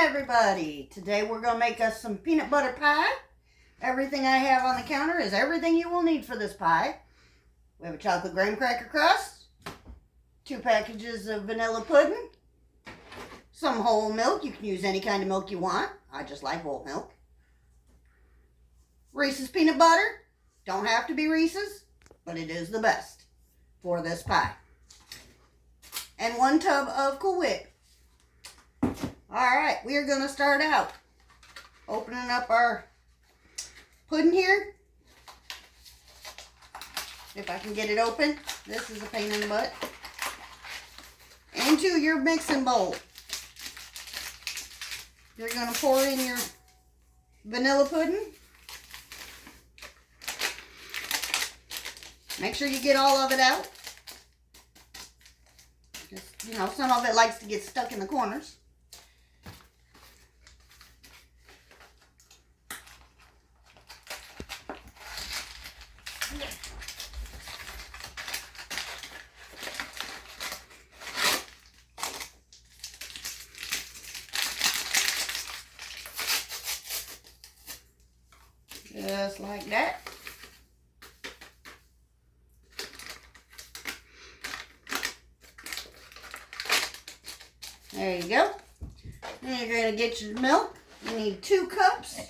everybody. Today we're going to make us some peanut butter pie. Everything I have on the counter is everything you will need for this pie. We have a chocolate graham cracker crust, 2 packages of vanilla pudding, some whole milk. You can use any kind of milk you want. I just like whole milk. Reese's peanut butter. Don't have to be Reese's, but it is the best for this pie. And 1 tub of Cool Whip. Alright, we are going to start out opening up our pudding here. If I can get it open. This is a pain in the butt. Into your mixing bowl. You're going to pour in your vanilla pudding. Make sure you get all of it out. Just, you know, some of it likes to get stuck in the corners. Just like that. There you go. Then you're going to get your milk. You need 2 cups.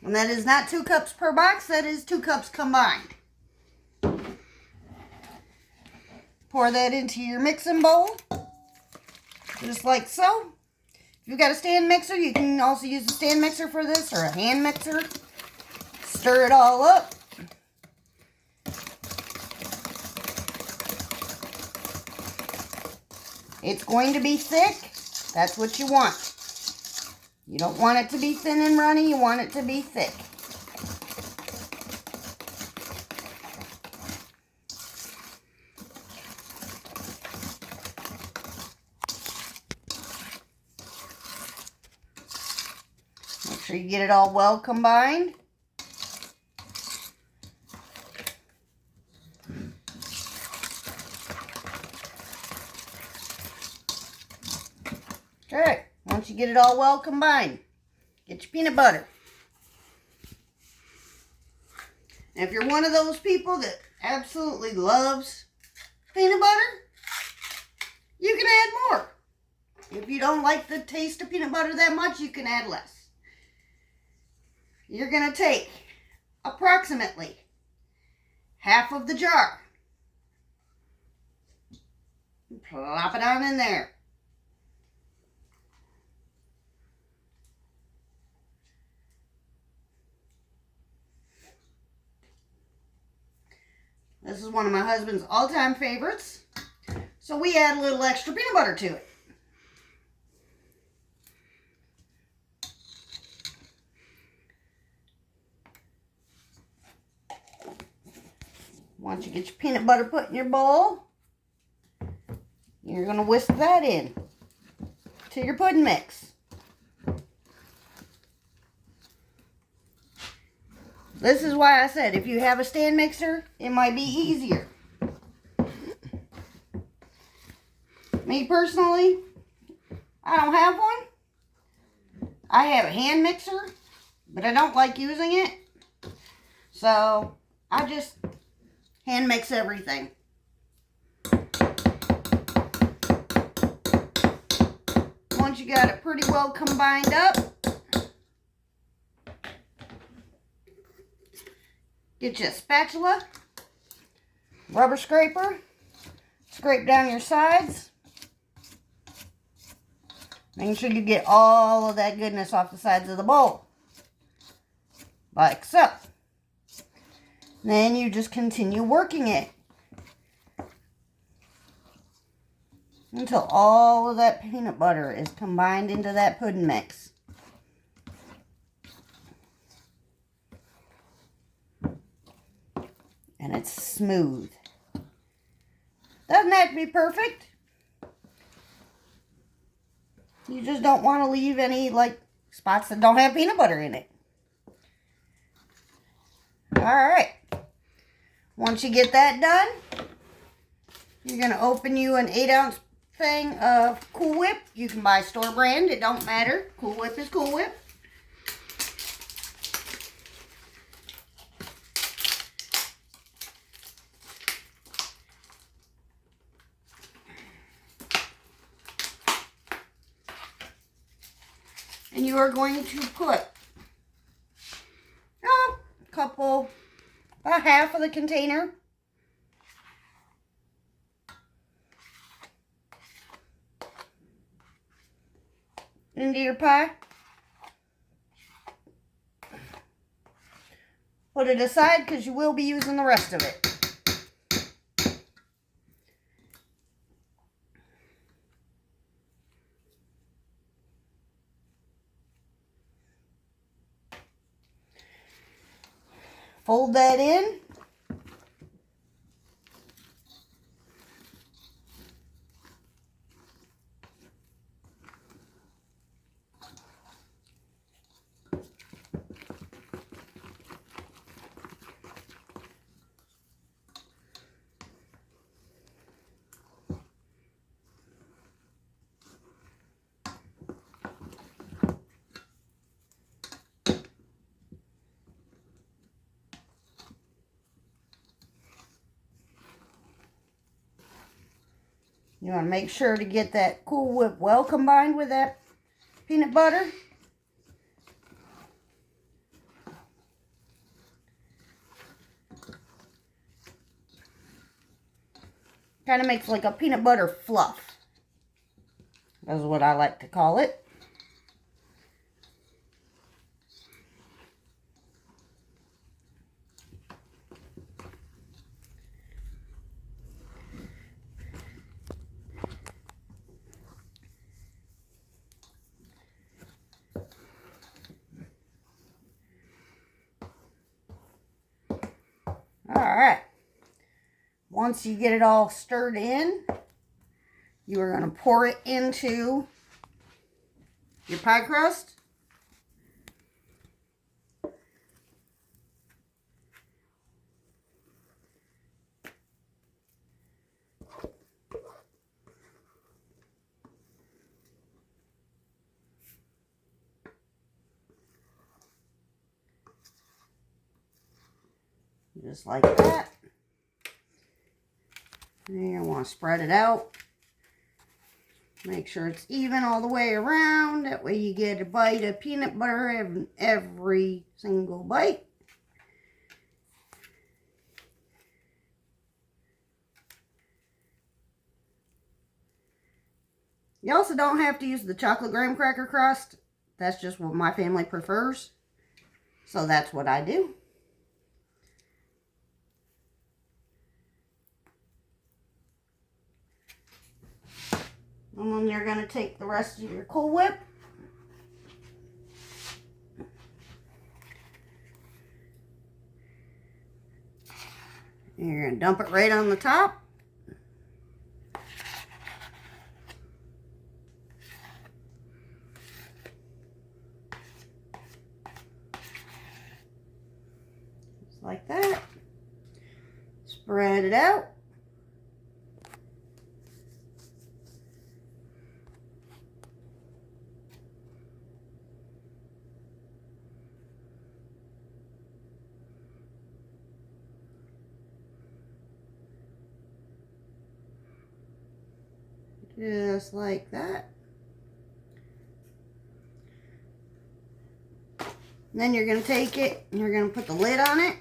And that is not 2 cups per box, that is 2 cups combined. Pour that into your mixing bowl, just like so. If you've got a stand mixer, you can also use a stand mixer for this, or a hand mixer. Stir it all up. It's going to be thick. That's what you want. You don't want it to be thin and runny, you want it to be thick. Make sure you get it all well combined. Okay, once you get it all well combined, get your peanut butter. And if you're one of those people that absolutely loves peanut butter, you can add more. If you don't like the taste of peanut butter that much, you can add less. You're going to take approximately half of the jar. Plop it on in there. This is one of my husband's all-time favorites. So we add a little extra peanut butter to it. Once you get your peanut butter put in your bowl, you're going to whisk that in to your pudding mix. This is why I said if you have a stand mixer, it might be easier. Me personally, I don't have one. I have a hand mixer, but I don't like using it. So I just hand mix everything. Once you got it pretty well combined up, get you a spatula, rubber scraper, scrape down your sides. Making sure you get all of that goodness off the sides of the bowl. Like so. Then you just continue working it until all of that peanut butter is combined into that pudding mix. And it's smooth. Doesn't have to be perfect. You just don't want to leave any, like, spots that don't have peanut butter in it. Alright. Once you get that done, you're going to open you an 8-ounce thing of Cool Whip. You can buy store brand. It don't matter. Cool Whip is Cool Whip. And you are going to put about half of the container into your pie. Put it aside because you will be using the rest of it. Fold that in. You want to make sure to get that Cool Whip well combined with that peanut butter. Kind of makes like a peanut butter fluff. That's what I like to call it. Alright, once you get it all stirred in, you are going to pour it into your pie crust. Just like that. And you want to spread it out. Make sure it's even all the way around. That way you get a bite of peanut butter every single bite. You also don't have to use the chocolate graham cracker crust. That's just what my family prefers. So that's what I do. And then you're going to take the rest of your Cool Whip. And you're going to dump it right on the top. Just like that. Spread it out. Just like that. And then you're going to take it and you're going to put the lid on it.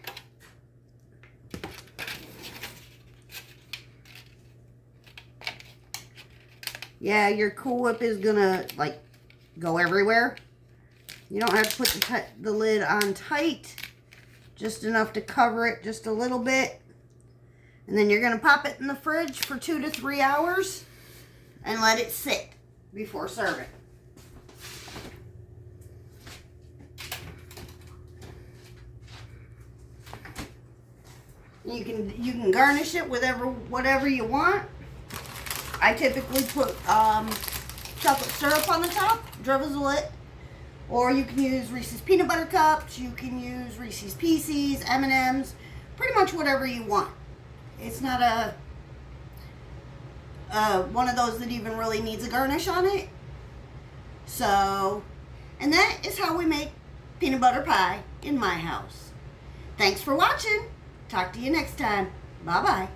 Yeah, your Cool Whip is going to like go everywhere. You don't have to put the lid on tight. Just enough to cover it just a little bit. And then you're going to pop it in the fridge for 2 to 3 hours. And let it sit before serving. You can garnish it with whatever you want. I typically put chocolate syrup on the top, drizzle it Or you can use Reese's Peanut Butter Cups, you can use Reese's Pieces, M&Ms, pretty much whatever you want. It's not one of those that even really needs a garnish on it. So, and that is how we make peanut butter pie in my house. Thanks for watching. Talk to you next time. Bye-bye.